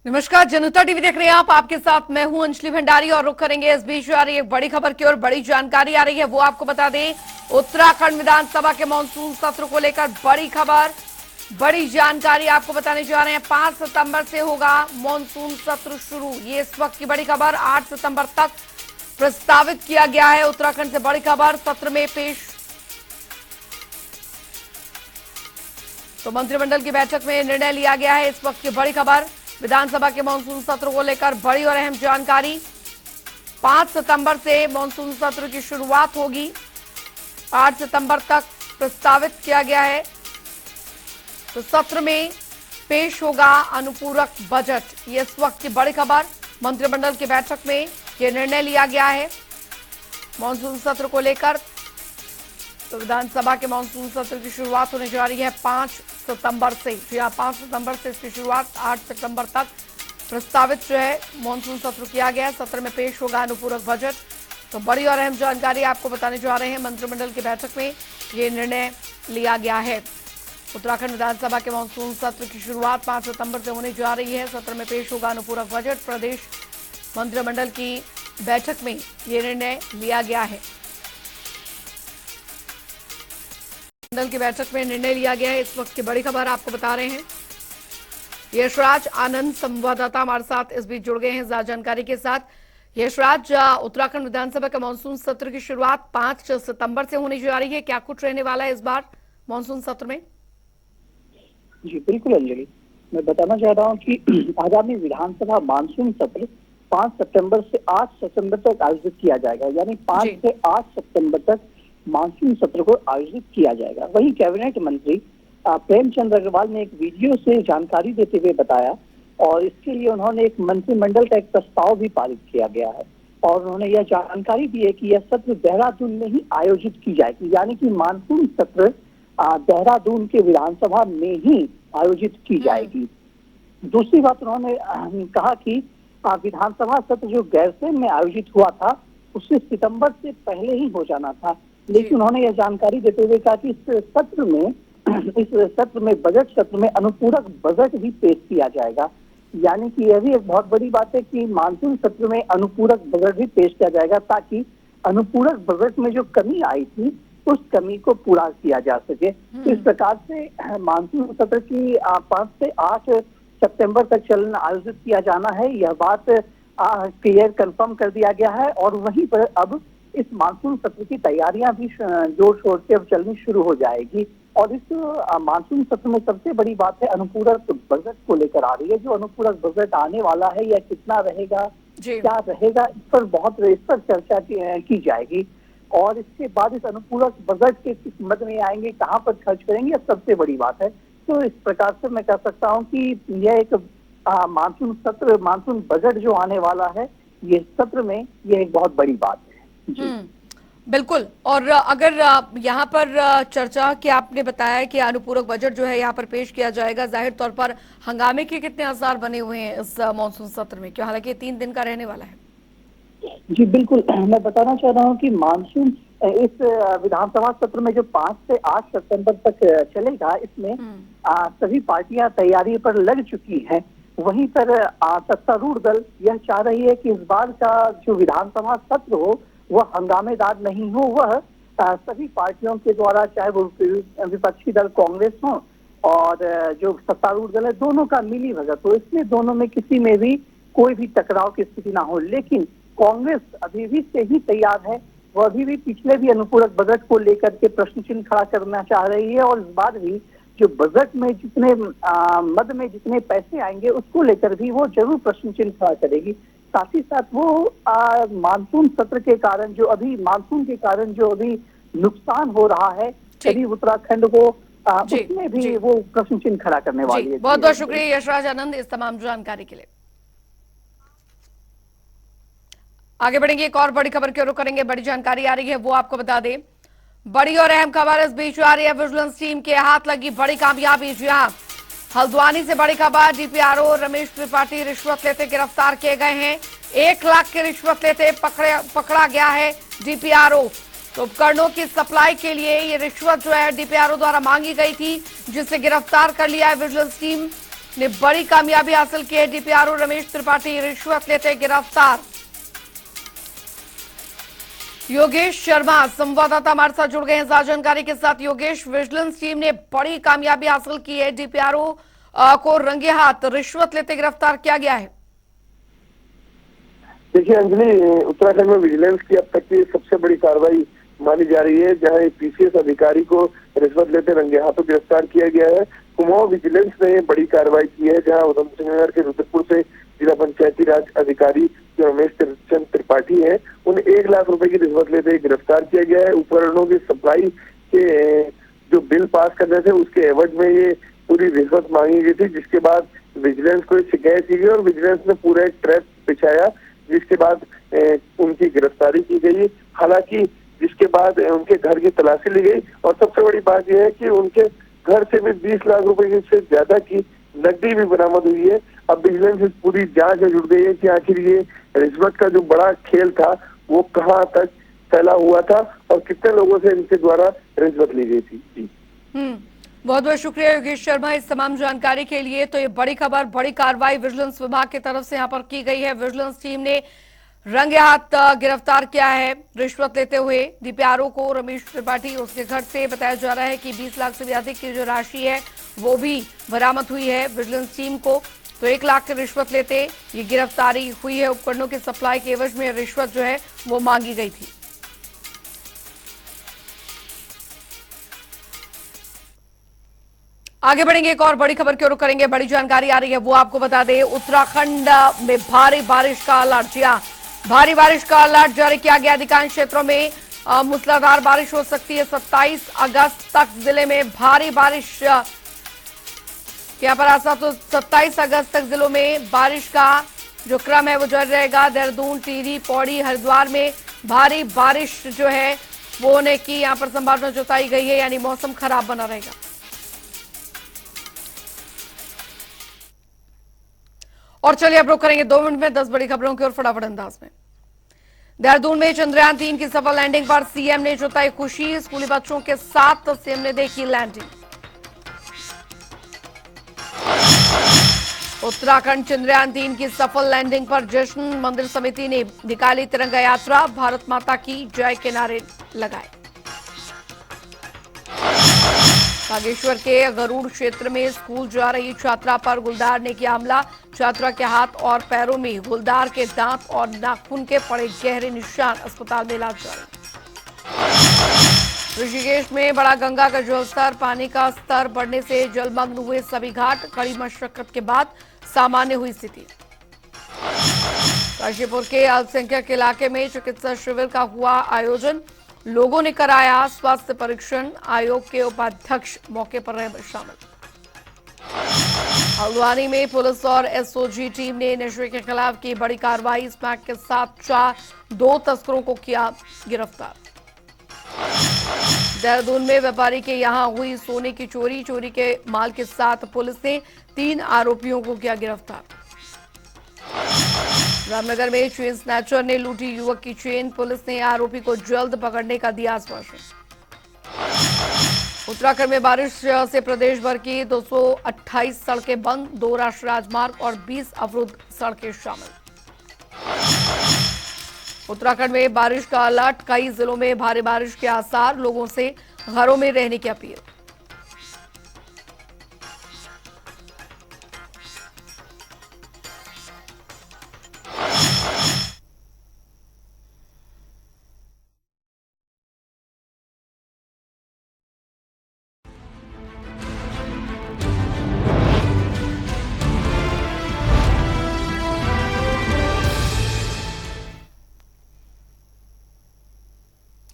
नमस्कार, जनता टीवी देख रहे हैं आप। आपके साथ मैं हूं अंजलि भंडारी और रुक करेंगे इस बीच आ रही एक बड़ी खबर की और बड़ी जानकारी आ रही है, वो आपको बता दें। उत्तराखंड विधानसभा के मानसून सत्र को लेकर बड़ी खबर, बड़ी जानकारी आपको बताने जा रहे हैं। 5 सितंबर से होगा मानसून सत्र शुरू, ये इस वक्त की बड़ी खबर। 8 सितंबर तक प्रस्तावित किया गया है। उत्तराखंड से बड़ी खबर, सत्र में पेश तो मंत्रिमंडल की बैठक में निर्णय लिया गया है। इस वक्त की बड़ी खबर, विधानसभा के मानसून सत्र को लेकर बड़ी और अहम जानकारी। 5 सितंबर से मानसून सत्र की शुरुआत होगी। 8 सितंबर तक प्रस्तावित किया गया है। तो सत्र में पेश होगा अनुपूरक बजट, ये इस वक्त की बड़ी खबर। मंत्रिमंडल की बैठक में यह निर्णय लिया गया है मानसून सत्र को लेकर। तो विधानसभा के मानसून सत्र की शुरुआत होने जा रही है 5 सितंबर से। जी हाँ, 5 सितंबर से इसकी शुरुआत, 8 सितंबर तक प्रस्तावित जो है मानसून सत्र किया गया है। सत्र में पेश होगा अनुपूरक बजट। तो बड़ी और अहम जानकारी आपको बताने जा रहे हैं। मंत्रिमंडल की बैठक में ये निर्णय लिया गया है। उत्तराखंड विधानसभा के मानसून सत्र की शुरुआत 5 सितंबर से होने जा रही है। सत्र में पेश होगा अनुपूरक बजट। प्रदेश मंत्रिमंडल की बैठक में ये निर्णय लिया गया है। मंत्रिमंडल की बैठक में निर्णय लिया गया है, इस वक्त की बड़ी खबर आपको बता रहे हैं। यशराज आनंद संवाददाता हमारे साथ इस बीच जुड़ गए हैं ज्यादा जानकारी के साथ। यशराज, उत्तराखंड विधानसभा के मानसून सत्र की शुरुआत 5 सितंबर से होने जा रही है, क्या कुछ रहने वाला है इस बार मानसून सत्र में? जी बिल्कुल अंजलि, मैं बताना चाह रहा हूँ कि आगामी विधानसभा मानसून सत्र 5 सितंबर से 8 सितंबर तक आयोजित किया जाएगा। यानी 5 से 8 सितंबर तक मानसून सत्र को आयोजित किया जाएगा। वहीं कैबिनेट मंत्री प्रेमचंद अग्रवाल ने एक वीडियो से जानकारी देते हुए बताया, और इसके लिए उन्होंने एक मंत्रिमंडल का एक प्रस्ताव भी पारित किया गया है। और उन्होंने यह जानकारी दी है कि यह सत्र देहरादून में ही आयोजित की जाएगी, यानी कि मानसून सत्र देहरादून के विधानसभा में ही आयोजित की जाएगी। दूसरी बात, उन्होंने कहा कि विधानसभा सत्र जो गैरसैंण में आयोजित हुआ था उससे सितंबर से पहले ही हो जाना था, लेकिन उन्होंने यह जानकारी देते हुए कहा कि इस सत्र में बजट सत्र में अनुपूरक बजट भी पेश किया जाएगा। यानी कि यह भी एक बहुत बड़ी बात है कि मानसून सत्र में अनुपूरक बजट भी पेश किया जाएगा, ताकि अनुपूरक बजट में जो कमी आई थी उस कमी को पूरा किया जा सके। तो इस प्रकार से मानसून सत्र की 5 से 8 सितंबर तक चलन आयोजित किया जाना है, यह बात क्लियर कंफर्म कर दिया गया है। और वहीं पर अब इस मानसून सत्र की तैयारियां भी जोर शोर से अब चलनी शुरू हो जाएगी। और इस मानसून सत्र में सबसे बड़ी बात है अनुपूरक बजट को लेकर आ रही है। जो अनुपूरक बजट आने वाला है यह कितना रहेगा, क्या रहेगा, इस पर चर्चा की जाएगी। और इसके बाद इस अनुपूरक बजट के किस मद में आएंगे, कहाँ पर खर्च करेंगे, यह सबसे बड़ी बात है। तो इस प्रकार से मैं कह सकता हूँ कि यह एक मानसून बजट जो आने वाला है, ये सत्र में यह एक बहुत बड़ी बात है। जी बिल्कुल। और अगर यहाँ पर चर्चा कि आपने बताया कि अनुपूरक बजट जो है यहाँ पर पेश किया जाएगा, जाहिर तौर पर हंगामे के कितने आसार बने हुए हैं इस मानसून सत्र में, क्यों हालांकि 3 दिन का रहने वाला है? जी बिल्कुल, मैं बताना चाह रहा हूँ कि मानसून इस विधानसभा सत्र में जो 5 से 8 सितंबर तक चलेगा, इसमें सभी पार्टियां तैयारी पर लग चुकी हैं। वहीं पर सत्तारूढ़ दल यह चाह रही है कि इस बार का जो विधानसभा सत्र हो वह हंगामेदार नहीं हो, वह सभी पार्टियों के द्वारा, चाहे वो विपक्षी दल कांग्रेस हो और जो सत्तारूढ़ दल है, दोनों का मिली भगत हो। इसमें दोनों में किसी में भी कोई भी टकराव की स्थिति ना हो। लेकिन कांग्रेस अभी भी से ही तैयार है, वह अभी भी पिछले भी अनुपूरक बजट को लेकर के प्रश्न चिन्ह खड़ा करना चाह रही है। और इस बार भी जो बजट में जितने मद में जितने पैसे आएंगे उसको लेकर भी वो जरूर प्रश्न चिन्ह खड़ा करेगी। साथ ही साथ वो मानसून सत्र के कारण जो अभी नुकसान हो रहा है करीब उत्तराखंड को, उसमें भी वो प्रश्न चिन्ह खड़ा करने वाली है। बहुत बहुत शुक्रिया यशराज आनंद इस तमाम जानकारी के लिए। आगे बढ़ेंगे, एक और बड़ी खबर की ओर करेंगे। बड़ी जानकारी आ रही है, वो आपको बता दें। बड़ी और अहम खबर इस बीच आ रही है, विजिलेंस टीम के हाथ लगी बड़ी कामयाबी। जी हाँ, हल्द्वानी से बड़ी खबर, डीपीआरओ रमेश त्रिपाठी रिश्वत लेते गिरफ्तार किए गए हैं। 1 लाख की रिश्वत लेते पकड़ा गया है डीपीआरओ। तो उपकरणों की सप्लाई के लिए ये रिश्वत जो है डीपीआरओ द्वारा मांगी गई थी, जिसे गिरफ्तार कर लिया है विजिलेंस टीम। ने बड़ी कामयाबी हासिल की है। डीपीआरओ रमेश त्रिपाठी रिश्वत लेते गिरफ्तार। योगेश शर्मा संवाददाता हमारे साथ जुड़ गए हैं ज्यादा जानकारी के साथ। योगेश, विजिलेंस टीम ने बड़ी कामयाबी हासिल की है। डीपीआरओ को रंगे हाथ रिश्वत लेते गिरफ्तार किया गया है। देखिए अंजलि, उत्तराखंड में विजिलेंस की अब तक की सबसे बड़ी कार्रवाई मानी जा रही है, जहां एक पीसीएस अधिकारी को रिश्वत लेते रंगे हाथों गिरफ्तार किया गया है। कुमाऊं विजिलेंस ने बड़ी कार्रवाई की है, जहां उधमसिंह नगर के रुद्रपुर से जिला पंचायती राज अधिकारी जो रमेश चंद त्रिपाठी है, उन्हें 1 लाख रुपए की रिश्वत लेते गिरफ्तार किया गया है। उपकरणों की सप्लाई के जो बिल पास करने थे, उसके एवज में ये पूरी रिश्वत मांगी गई थी, जिसके बाद विजिलेंस को शिकायत की गई और विजिलेंस ने पूरा एक ट्रैप बिछाया, जिसके बाद उनकी गिरफ्तारी की गई। हालांकि जिसके बाद उनके घर की तलाशी ली गई और सबसे बड़ी बात यह है कि उनके घर से भी 20 लाख रुपए से ज्यादा की नकदी भी बरामद हुई है। अब विजिलेंस इस पूरी जांच में जुट गई है कि आखिर ये रिश्वत का जो बड़ा खेल था वो कहां तक फैला हुआ था और कितने लोगों से इनके द्वारा रिश्वत ली गई थी। जी बहुत बहुत शुक्रिया योगेश शर्मा इस तमाम जानकारी के लिए। तो ये बड़ी खबर, बड़ी कार्रवाई विजिलेंस विभाग की तरफ से यहाँ पर की गई है। विजिलेंस टीम ने रंगे हाथ गिरफ्तार किया है रिश्वत लेते हुए डीपीआरओ को रमेश त्रिपाठी। उसके घर से बताया जा रहा है कि 20 लाख से भी अधिक की जो राशि है वो भी बरामद हुई है विजिलेंस टीम को। तो 1 लाख की रिश्वत लेते ये गिरफ्तारी हुई है। उपकरणों की सप्लाई के एवज में रिश्वत जो है वो मांगी गई थी। आगे बढ़ेंगे, एक और बड़ी खबर की ओर करेंगे। बड़ी जानकारी आ रही है वो आपको बता दें। उत्तराखंड में भारी बारिश का अलर्ट, जी हां, भारी बारिश का अलर्ट जारी किया गया। अधिकांश क्षेत्रों में मूसलाधार बारिश हो सकती है। 27 अगस्त तक जिले में भारी बारिश यहाँ पर आसा, तो 27 अगस्त तक जिलों में बारिश का जो क्रम है वो जारी रहेगा। देहरादून, टिहरी, पौड़ी, हरिद्वार में भारी बारिश जो है वो होने की यहाँ पर संभावना जताई गई है, यानी मौसम खराब बना रहेगा। और चलिए अब रुक करेंगे 2 मिनट में 10 बड़ी खबरों की ओर फटाफट अंदाज में। देहरादून में चंद्रयान 3 की सफल लैंडिंग पर सीएम ने जताई खुशी। स्कूली बच्चों के साथ सीएम ने देखी लैंडिंग। उत्तराखंड चंद्रयान 3 की सफल लैंडिंग पर जश्न। मंदिर समिति ने निकाली तिरंगा यात्रा, भारत माता की जय के नारे लगाए। बागेश्वर के गरुड़ क्षेत्र में स्कूल जा रही छात्रा पर गुलदार ने किया हमला। छात्रा के हाथ और पैरों में गुलदार के दांत और नाखून के पड़े गहरे निशान, अस्पताल में इलाज जारी। ऋषिकेश में बड़ा गंगा का जलस्तर, पानी का स्तर बढ़ने से जलमग्न हुए सभी घाट। कड़ी मशक्कत के बाद सामान्य हुई स्थिति। काशीपुर के अल्पसंख्यक इलाके में चिकित्सा शिविर का हुआ आयोजन, लोगों ने कराया स्वास्थ्य परीक्षण। आयोग के उपाध्यक्ष मौके पर रहे शामिल। हल्द्वानी में पुलिस और एसओजी टीम ने नशे के खिलाफ की बड़ी कार्रवाई। स्मैक के साथ 2 तस्करों को किया गिरफ्तार। देहरादून में व्यापारी के यहां हुई सोने की चोरी, चोरी के माल के साथ पुलिस ने 3 आरोपियों को किया गिरफ्तार। रामनगर में चेन स्नैचर ने लूटी युवक की चेन, पुलिस ने आरोपी को जल्द पकड़ने का दिया आश्वासन। उत्तराखंड में बारिश से प्रदेश भर की 228 सड़कें बंद, 2 राष्ट्रीय राजमार्ग और 20 अवरुद्ध सड़कें शामिल। उत्तराखंड में बारिश का अलर्ट, कई जिलों में भारी बारिश के आसार, लोगों से घरों में रहने की अपील।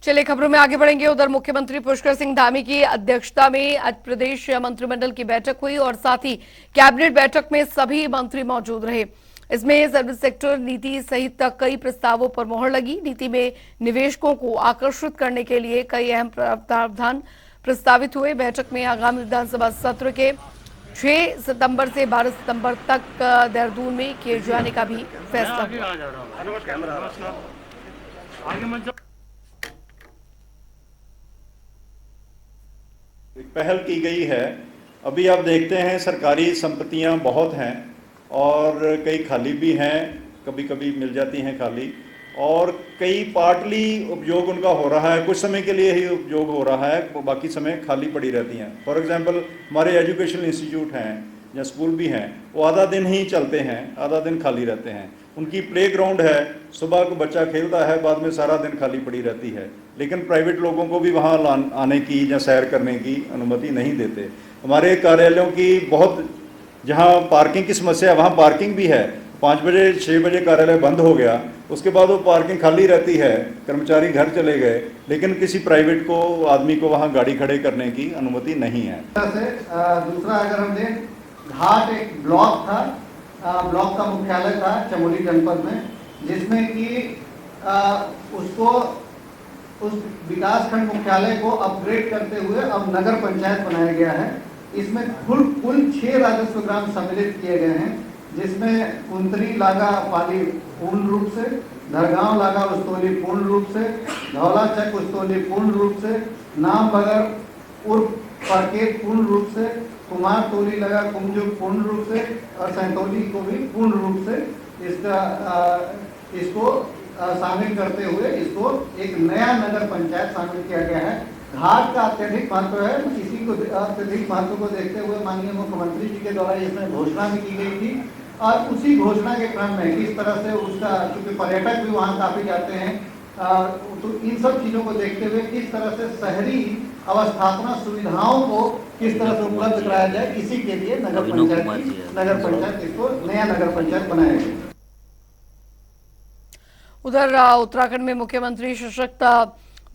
चलिए खबरों में आगे बढ़ेंगे। उधर मुख्यमंत्री पुष्कर सिंह धामी की अध्यक्षता में आज प्रदेश मंत्रिमंडल की बैठक हुई और साथ ही कैबिनेट बैठक में सभी मंत्री मौजूद रहे। इसमें सर्विस सेक्टर नीति सहित कई प्रस्तावों पर मोहर लगी। नीति में निवेशकों को आकर्षित करने के लिए कई अहम प्रावधान प्रस्तावित हुए। बैठक में आगामी विधानसभा सत्र के 6 सितंबर से 12 सितंबर तक देहरादून में किए जाने का भी फैसला हुआ। पहल की गई है अभी आप देखते हैं सरकारी संपत्तियां बहुत हैं और कई खाली भी हैं, कभी कभी मिल जाती हैं खाली, और कई पार्टली उपयोग उनका हो रहा है, कुछ समय के लिए ही उपयोग हो रहा है, वो बाकी समय खाली पड़ी रहती हैं। फॉर एग्जांपल हमारे एजुकेशनल इंस्टीट्यूट हैं या स्कूल भी हैं, वो आधा दिन ही चलते हैं, आधा दिन खाली रहते हैं। उनकी प्ले ग्राउंड है, सुबह को बच्चा खेलता है, बाद में सारा दिन खाली पड़ी रहती है, लेकिन प्राइवेट लोगों को भी वहाँ आने की या सैर करने की अनुमति नहीं देते। हमारे कार्यालयों की बहुत, जहाँ पार्किंग की समस्या है वहाँ पार्किंग भी है, 5 बजे 6 बजे कार्यालय बंद हो गया, उसके बाद वो पार्किंग खाली रहती है, कर्मचारी घर चले गए, लेकिन किसी प्राइवेट को आदमी को वहाँ गाड़ी खड़े करने की अनुमति नहीं है। दूसरा अगर हम दें, घाट एक ब्लॉक था, ब्लॉक का मुख्यालय था चमोली जनपद में, जिसमें कि उसको उस विकासखंड मुख्यालय को अपग्रेड करते हुए अब नगर पंचायत बनाया गया है। इसमें कुल 6 राजस्व ग्राम सम्मिलित किए गए हैं, जिसमें कुंतरी लागा पाली पूर्ण रूप से, धरगांव लागा उस्तोली पूर्ण रूप से, धौला चक उस्तोली पूर्ण रूप से, नाम बगर उर्फ परकेत पूर्ण रूप से, कुमार तोली लगा कुमजुग पूर्ण रूप से और सैंतोली को भी पूर्ण रूप से इसको शामिल करते हुए इसको एक नया नगर पंचायत शामिल किया गया है। घाट का अत्यधिक महत्व है, इसी को अत्यधिक महत्व को देखते हुए माननीय मुख्यमंत्री जी के द्वारा इसमें घोषणा भी की गई थी, और उसी घोषणा के क्रम में किस तरह से उसका, क्योंकि पर्यटक भी वहाँ काफी जाते हैं, तो इन सब चीजों को देखते हुए किस तरह से शहरी अवस्थापना सुविधाओं को किस तरह से उपलब्ध कराया जाए, इसी के लिए नगर पंचायत इसको नया नगर पंचायत बनाया गया। उधर उत्तराखंड में मुख्यमंत्री सशक्त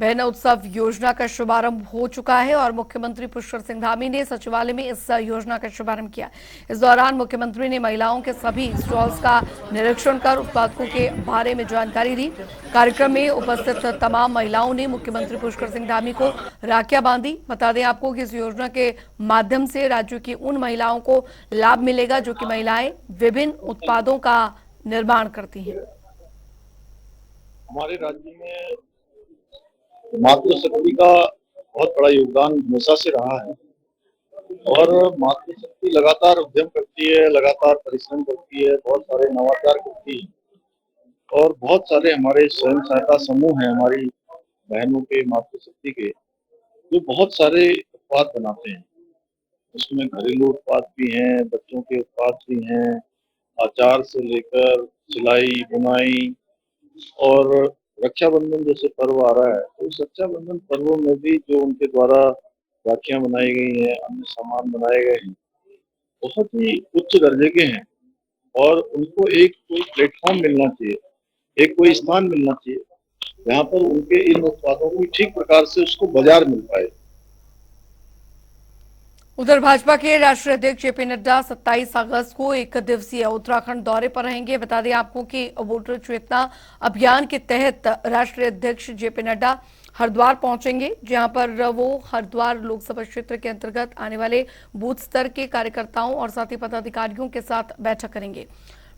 बहन उत्सव योजना का शुभारंभ हो चुका है और मुख्यमंत्री पुष्कर सिंह धामी ने सचिवालय में इस योजना का शुभारंभ किया। इस दौरान मुख्यमंत्री ने महिलाओं के सभी स्टॉल्स का निरीक्षण कर उत्पादकों के बारे में जानकारी दी। कार्यक्रम में उपस्थित तमाम महिलाओं ने मुख्यमंत्री पुष्कर सिंह धामी को राखियां बांधी। बता दें आपको कि इस योजना के माध्यम से राज्य की उन महिलाओं को लाभ मिलेगा जो कि महिलाएं विभिन्न उत्पादों का निर्माण करती हैं। हमारे राज्य में मातृशक्ति का बहुत बड़ा योगदान हमेशा से रहा है और मातृशक्ति लगातार उद्यम करती है, लगातार परिश्रम करती है, बहुत सारे नवाचार करती है और बहुत सारे हमारे स्वयं सहायता समूह हैं हमारी बहनों के, मातृशक्ति के, जो बहुत सारे उत्पाद बनाते हैं। उसमें घरेलू उत्पाद भी हैं, बच्चों के उत्पाद भी हैं, अचार से लेकर सिलाई बुनाई, और रक्षाबंधन जैसे पर्व आ रहा है तो उस रक्षाबंधन पर्व में भी जो उनके द्वारा राखियां बनाई गई हैं, अन्य सामान बनाए गए हैं, बहुत ही उच्च दर्जे के हैं और उनको एक कोई प्लेटफॉर्म मिलना चाहिए, एक कोई स्थान मिलना चाहिए जहाँ पर उनके इन उत्पादों को ठीक प्रकार से उसको बाजार मिल पाए। उधर भाजपा के राष्ट्रीय अध्यक्ष जेपी नड्डा 27 अगस्त को 1 दिवसीय उत्तराखंड दौरे पर रहेंगे। बता दें आपको कि वोटर चेतना अभियान के तहत राष्ट्रीय अध्यक्ष जेपी नड्डा हरिद्वार पहुंचेंगे, जहां पर वो हरिद्वार लोकसभा क्षेत्र के अंतर्गत आने वाले बूथ स्तर के कार्यकर्ताओं और साथ ही पदाधिकारियों के साथ बैठक करेंगे।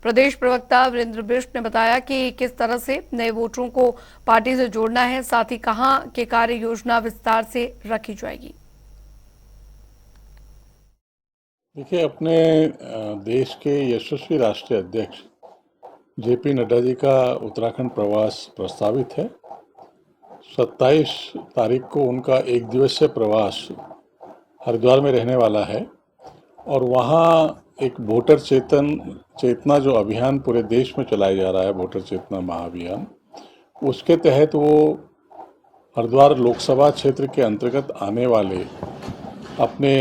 प्रदेश प्रवक्ता वीरेंद्र बिष्ट ने बताया कि किस तरह से नए वोटरों को पार्टी से जोड़ना है, साथ ही कहां के कार्य योजना विस्तार से रखी जाएगी। देखिए, अपने देश के यशस्वी राष्ट्रीय अध्यक्ष जेपी नड्डा जी का उत्तराखंड प्रवास प्रस्तावित है। 27 तारीख को उनका 1 दिवसीय प्रवास हरिद्वार में रहने वाला है और वहाँ एक वोटर चेतना जो अभियान पूरे देश में चलाया जा रहा है, वोटर चेतना महाअभियान, उसके तहत वो हरिद्वार लोकसभा क्षेत्र के अंतर्गत आने वाले अपने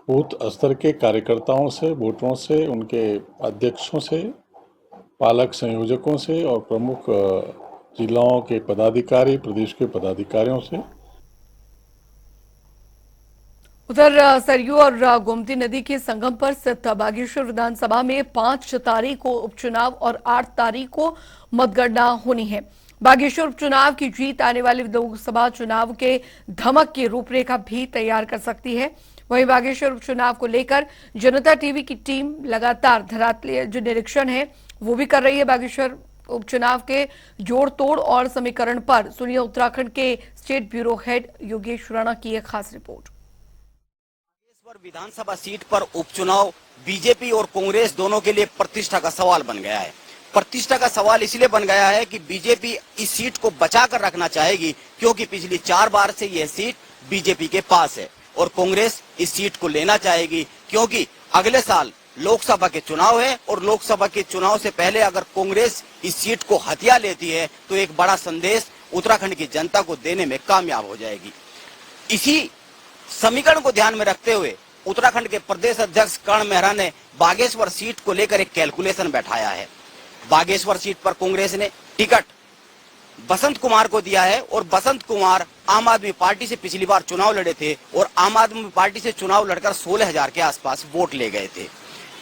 बूथ स्तर के कार्यकर्ताओं से, वोटरों से, उनके अध्यक्षों से, पालक संयोजकों से और प्रमुख जिलाओं के पदाधिकारी, प्रदेश के पदाधिकारियों से। उधर सरयू और गोमती नदी के संगम पर स्थित बागेश्वर विधानसभा में 5 तारीख को उपचुनाव और 8 तारीख को मतगणना होनी है। बागेश्वर उपचुनाव की जीत आने वाले लोकसभा चुनाव के धमक की रूपरेखा भी तैयार कर सकती है। वहीं बागेश्वर उपचुनाव को लेकर जनता टीवी की टीम लगातार धरातल जो निरीक्षण है वो भी कर रही है। बागेश्वर उपचुनाव के जोड़ तोड़ और समीकरण पर सुनिए उत्तराखंड के state bureau head Yogesh Rana की एक खास रिपोर्ट। बागेश्वर विधानसभा सीट पर उपचुनाव बीजेपी और कांग्रेस दोनों के लिए प्रतिष्ठा का सवाल बन गया है। प्रतिष्ठा का सवाल इसलिए बन गया है कि बीजेपी इस सीट को बचा कर रखना चाहेगी, क्योंकि पिछली 4 बार से यह सीट बीजेपी के पास है, और कांग्रेस इस सीट को लेना चाहेगी क्योंकि अगले साल लोकसभा के चुनाव है, और लोकसभा के चुनाव से पहले अगर कांग्रेस इस सीट को हथिया लेती है तो एक बड़ा संदेश उत्तराखंड की जनता को देने में कामयाब हो जाएगी। इसी समीकरण को ध्यान में रखते हुए उत्तराखंड के प्रदेश अध्यक्ष कर्ण मेहरा ने बागेश्वर सीट को लेकर एक कैलकुलेशन बैठाया है। बागेश्वर सीट पर कांग्रेस ने टिकट बसंत कुमार को दिया है, और बसंत कुमार आम आदमी पार्टी से पिछली बार चुनाव लड़े थे और आम आदमी पार्टी से चुनाव लड़कर 16,000 के आसपास वोट ले गए थे।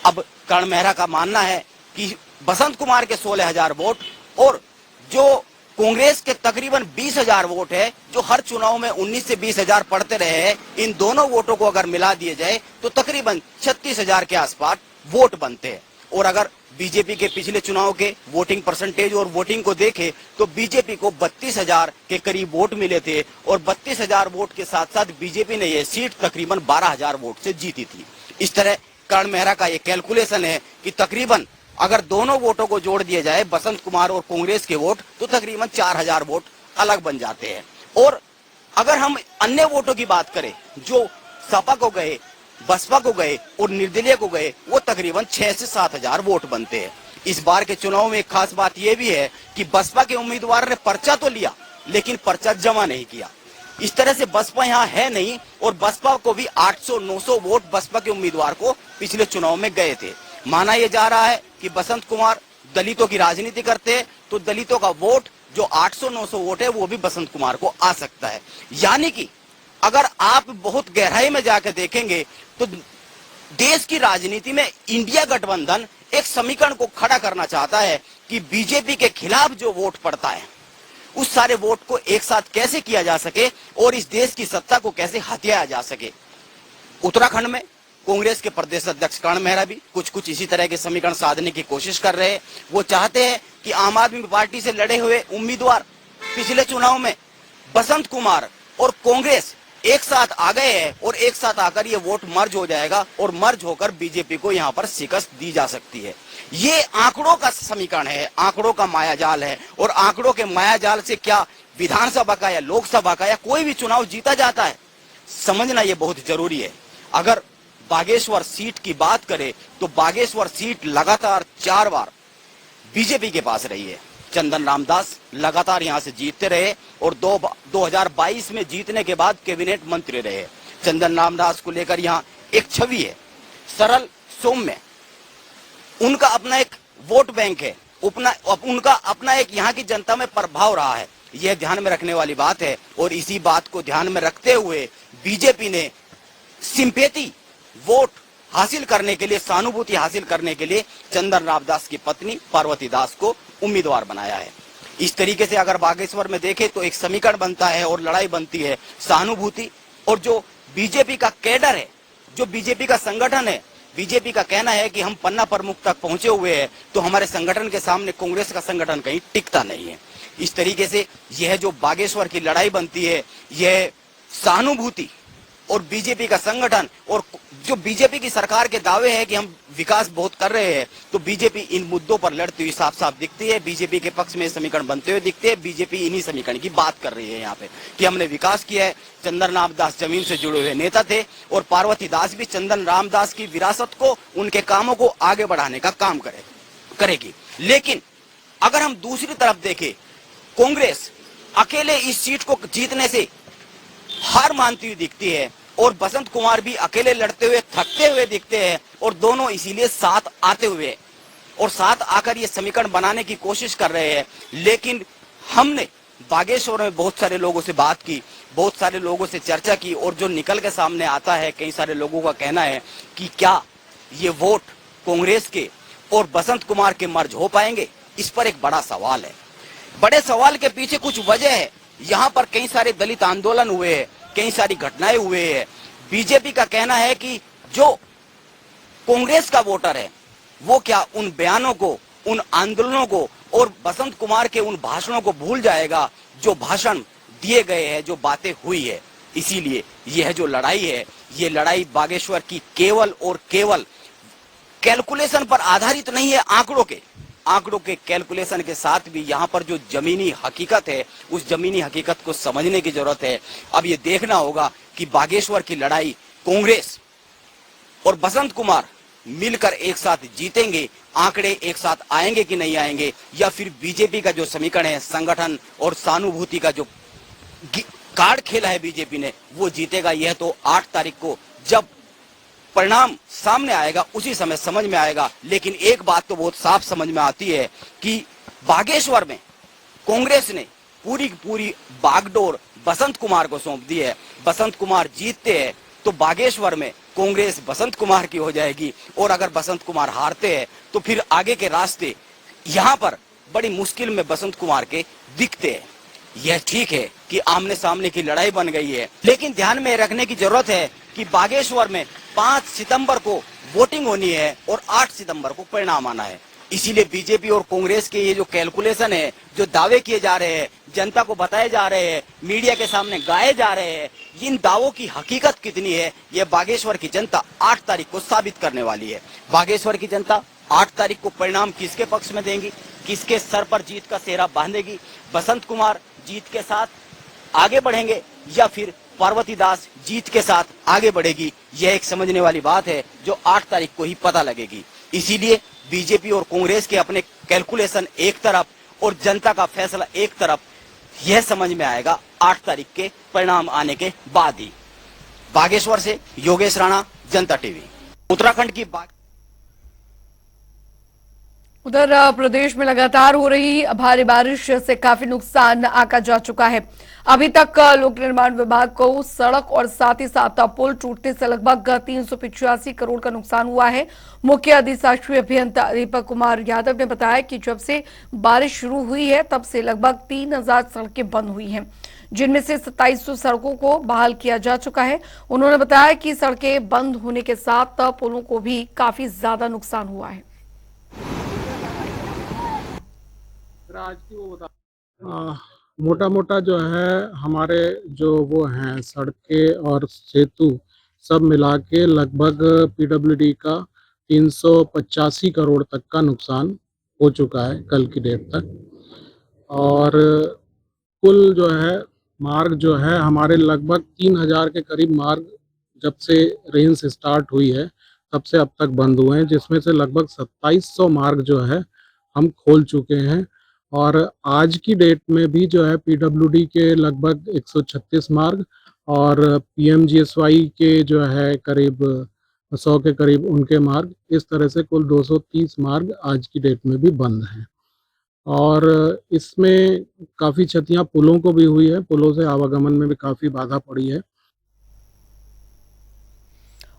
अब कर्ण मेहरा का मानना है कि बसंत कुमार के 16,000 वोट और जो कांग्रेस के तकरीबन 20,000 वोट है, जो हर चुनाव में 19 से 20,000 पड़ते रहे हैं, इन दोनों वोटों को अगर मिला दिए जाए तो तकरीबन 36,000 के आसपास वोट बनते हैं। और अगर बीजेपी के पिछले चुनाव के वोटिंग परसेंटेज और वोटिंग को देखें तो बीजेपी को 32,000 के करीब वोट मिले थे, और 32,000 वोट के साथ साथ बीजेपी ने यह सीट तकरीबन 12,000 वोट से जीती थी। इस तरह कर्ण मेहरा का यह कैलकुलेशन है कि तकरीबन अगर दोनों वोटों को जोड़ दिया जाए, बसंत कुमार और कांग्रेस के वोट, तो तकरीबन 4,000 वोट अलग बन जाते हैं। और अगर हम अन्य वोटों की बात करें जो सपा को गए, बसपा को गए और निर्दलीय को गए, वो तकरीबन 6 से 7,000 वोट बनते हैं। इस बार के चुनाव में एक खास बात यह भी है कि बसपा के उम्मीदवार ने पर्चा तो लिया लेकिन पर्चा जमा नहीं किया। इस तरह से बसपा यहाँ है नहीं, और बसपा को भी 800-900 वोट बसपा के उम्मीदवार को पिछले चुनाव में गए थे। माना यह जा रहा है कि बसंत कुमार दलितों की राजनीति करते हैं, तो दलितों का वोट जो 800-900 वोट है वो भी बसंत कुमार को आ सकता है। यानी कि अगर आप बहुत गहराई में जाकर देखेंगे तो देश की राजनीति में इंडिया गठबंधन एक समीकरण को खड़ा करना चाहता है कि बीजेपी के खिलाफ जो वोट पड़ता है उस सारे वोट को एक साथ कैसे किया जा सके और इस देश की सत्ता को कैसे हथियाया जा सके। उत्तराखंड में कांग्रेस के प्रदेश अध्यक्ष कर्ण मेहरा भी कुछ इसी तरह के समीकरण साधने की कोशिश कर रहे हैं। वो चाहते हैं कि आम आदमी पार्टी से लड़े हुए उम्मीदवार पिछले चुनाव में बसंत कुमार और कांग्रेस एक साथ आ गए हैं, और एक साथ आकर ये वोट मर्ज हो जाएगा और मर्ज होकर बीजेपी को यहाँ पर शिकस्त दी जा सकती है। ये आंकड़ों का समीकरण है, आंकड़ों का मायाजाल है, और आंकड़ों के मायाजाल से क्या विधानसभा का या लोकसभा का या कोई भी चुनाव जीता जाता है, समझना ये बहुत जरूरी है। अगर बागेश्वर सीट की बात करें तो बागेश्वर सीट लगातार 4 बार बीजेपी के पास रही है। चंदन रामदास लगातार यहां से जीतते रहे और 2022 में जीतने के बाद कैबिनेट मंत्री रहे। चंदन रामदास को लेकर यहाँ एक छवि है, सरल, सौम्य, उनका अपना एक वोट बैंक है, उनका अपना एक यहाँ की जनता में प्रभाव रहा है। यह ध्यान में रखने वाली बात है, और इसी बात को ध्यान में रखते हुए बीजेपी ने सिंपैथी वोट हासिल करने के लिए, सहानुभूति हासिल करने के लिए चंदन रामदास की पत्नी पार्वती दास को उम्मीदवार बनाया है। इस तरीके से अगर बागेश्वर में देखें तो एक समीकरण बनता है और लड़ाई बनती है सहानुभूति और जो बीजेपी का कैडर है, जो बीजेपी का संगठन है। बीजेपी का कहना है कि हम पन्ना प्रमुख तक पहुंचे हुए हैं, तो हमारे संगठन के सामने कांग्रेस का संगठन कहीं टिकता नहीं है। इस तरीके से यह जो बागेश्वर की लड़ाई बनती है, यह सहानुभूति और बीजेपी का संगठन, और जो बीजेपी की सरकार के दावे हैं कि हम विकास बहुत कर रहे हैं, तो बीजेपी इन मुद्दों पर लड़ती हुई साफ साफ दिखती है। बीजेपी के पक्ष में समीकरण बनते हुए दिखते हैं। बीजेपी इन्हीं समीकरण की बात कर रही है यहाँ पे कि हमने विकास किया है। चंदन रामदास जमीन से जुड़े हुए नेता थे, और पार्वती दास भी चंदन रामदास की विरासत को, उनके कामों को आगे बढ़ाने का काम करेगी। लेकिन अगर हम दूसरी तरफ देखें, कांग्रेस अकेले इस सीट को जीतने से हार मानती हुई दिखती है, और बसंत कुमार भी अकेले लड़ते हुए थकते हुए दिखते हैं, और दोनों इसीलिए साथ आते हुए और साथ आकर ये समीकरण बनाने की कोशिश कर रहे हैं। लेकिन हमने बागेश्वर में बहुत सारे लोगों से बात की, बहुत सारे लोगों से चर्चा की, और जो निकल के सामने आता है, कई सारे लोगों का कहना है कि क्या ये वोट कांग्रेस के और बसंत कुमार के मर्ज हो पाएंगे। इस पर एक बड़ा सवाल है। बड़े सवाल के पीछे कुछ वजह है। यहाँ पर कई सारे दलित आंदोलन हुए हैं, कई सारी घटनाएं हुए हैं। बीजेपी का कहना है कि जो कांग्रेस का वोटर है वो क्या उन बयानों को, उन आंदोलनों को और बसंत कुमार के उन भाषणों को भूल जाएगा जो भाषण दिए गए हैं, जो बातें हुई है। इसीलिए यह जो लड़ाई है ये लड़ाई बागेश्वर की केवल और केवल कैलकुलेशन पर आधारित नहीं है, आंकड़ों के कैलकुलेशन के साथ भी यहाँ पर जो जमीनी हकीकत है, उस जमीनी हकीकत को समझने की जरूरत है। अब ये देखना होगा कि बागेश्वर की लड़ाई कांग्रेस और बसंत कुमार मिलकर एक साथ जीतेंगे, आंकड़े एक साथ आएंगे कि नहीं आएंगे, या फिर बीजेपी का जो समीकरण है, संगठन और सहानुभूति का जो कार्ड खेला है बीजेपी ने, वो जीतेगा। यह तो 8 तारीख को जब परिणाम सामने आएगा उसी समय समझ में आएगा। लेकिन एक बात तो बहुत साफ समझ में आती है कि बागेश्वर में कांग्रेस ने पूरी की पूरी बागडोर बसंत कुमार को सौंप दी है। बसंत कुमार जीतते हैं तो बागेश्वर में कांग्रेस बसंत कुमार की हो जाएगी, और अगर बसंत कुमार हारते हैं तो फिर आगे के रास्ते यहाँ पर बड़ी मुश्किल में बसंत कुमार के दिखते हैं। यह ठीक है कि आमने सामने की लड़ाई बन गई है, लेकिन ध्यान में रखने की जरूरत है कि बागेश्वर में 5 सितंबर को वोटिंग होनी है और 8 सितंबर को परिणाम आना है। इसीलिए बीजेपी और कांग्रेस के ये जो कैलकुलेशन है, जो दावे किए जा रहे हैं, जनता को बताए जा रहे हैं, मीडिया के सामने गाए जा रहे हैं, इन दावों की हकीकत कितनी है, ये बागेश्वर की जनता 8 तारीख को साबित करने वाली है। बागेश्वर की जनता 8 तारीख को परिणाम किसके पक्ष में देंगी, किसके सर पर जीत का सेहरा बांधेगी, बसंत कुमार जीत के साथ आगे बढ़ेंगे या फिर पार्वती दास जीत के साथ आगे बढ़ेगी, यह एक समझने वाली बात है जो 8 तारीख को ही पता लगेगी। इसीलिए बीजेपी और कांग्रेस के अपने कैलकुलेशन एक तरफ और जनता का फैसला एक तरफ, यह समझ में आएगा 8 तारीख के परिणाम आने के बाद ही। बागेश्वर से योगेश राणा, जनता टीवी। उत्तराखंड की उधर प्रदेश में लगातार हो रही भारी बारिश से काफी नुकसान आंका जा चुका है। अभी तक लोक निर्माण विभाग को सड़क और साथ ही साथ पुल टूटने से लगभग 385 करोड़ का नुकसान हुआ है। मुख्य अधिशासी अभियंता दीपक कुमार यादव ने बताया कि जब से बारिश शुरू हुई है तब से लगभग 3000 सड़कें बंद हुई हैं, जिनमें से 2700 सड़कों को बहाल किया जा चुका है। उन्होंने बताया कि सड़कें बंद होने के साथ पुलों को भी काफी ज्यादा नुकसान हुआ है। आज की वो बता मोटा मोटा जो है हमारे जो वो हैं सड़कें और सेतु सब मिला के लगभग पीडब्ल्यूडी का 385 करोड़ तक का नुकसान हो चुका है कल की डेट तक। और कुल जो है मार्ग जो है हमारे लगभग 3000 के करीब मार्ग जब से रेंज स्टार्ट हुई है तब से अब तक बंद हुए हैं, जिसमें से लगभग 2700 मार्ग जो है हम खोल चुके हैं। और आज की डेट में भी जो है पीडब्ल्यूडी के लगभग 136 मार्ग और पीएमजीएसवाई के जो है करीब 100 के करीब उनके मार्ग, इस तरह से कुल 230 मार्ग आज की डेट में भी बंद हैं। और इसमें काफ़ी क्षतियां पुलों को भी हुई है, पुलों से आवागमन में भी काफ़ी बाधा पड़ी है।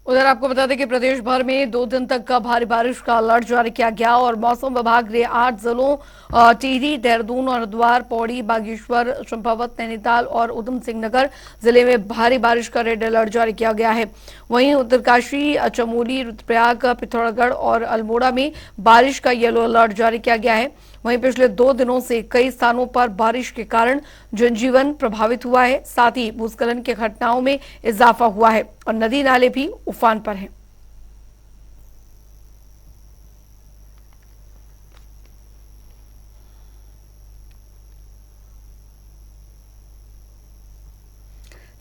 उधर आपको बता दें कि प्रदेश भर में 2 दिन तक का भारी बारिश का अलर्ट जारी किया गया और मौसम विभाग ने 8 जिलों टिहरी, देहरादून, हरिद्वार, पौड़ी, बागेश्वर, चंपावत, नैनीताल और उधम सिंह नगर जिले में भारी बारिश का रेड अलर्ट जारी किया गया है। वहीं उत्तरकाशी, चमोली, रुद्रप्रयाग, पिथौरागढ़ और अल्मोड़ा में बारिश का येलो अलर्ट जारी किया गया है। वहीं पिछले 2 दिनों से कई स्थानों पर बारिश के कारण जनजीवन प्रभावित हुआ है, साथ ही भूस्खलन की घटनाओं में इजाफा हुआ है और नदी नाले भी उफान पर हैं।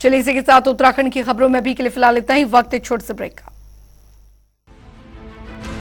चलिए इसी के साथ उत्तराखंड की खबरों में भी के लिए फिलहाल इतना ही। वक्त एक छोटे से ब्रेक का।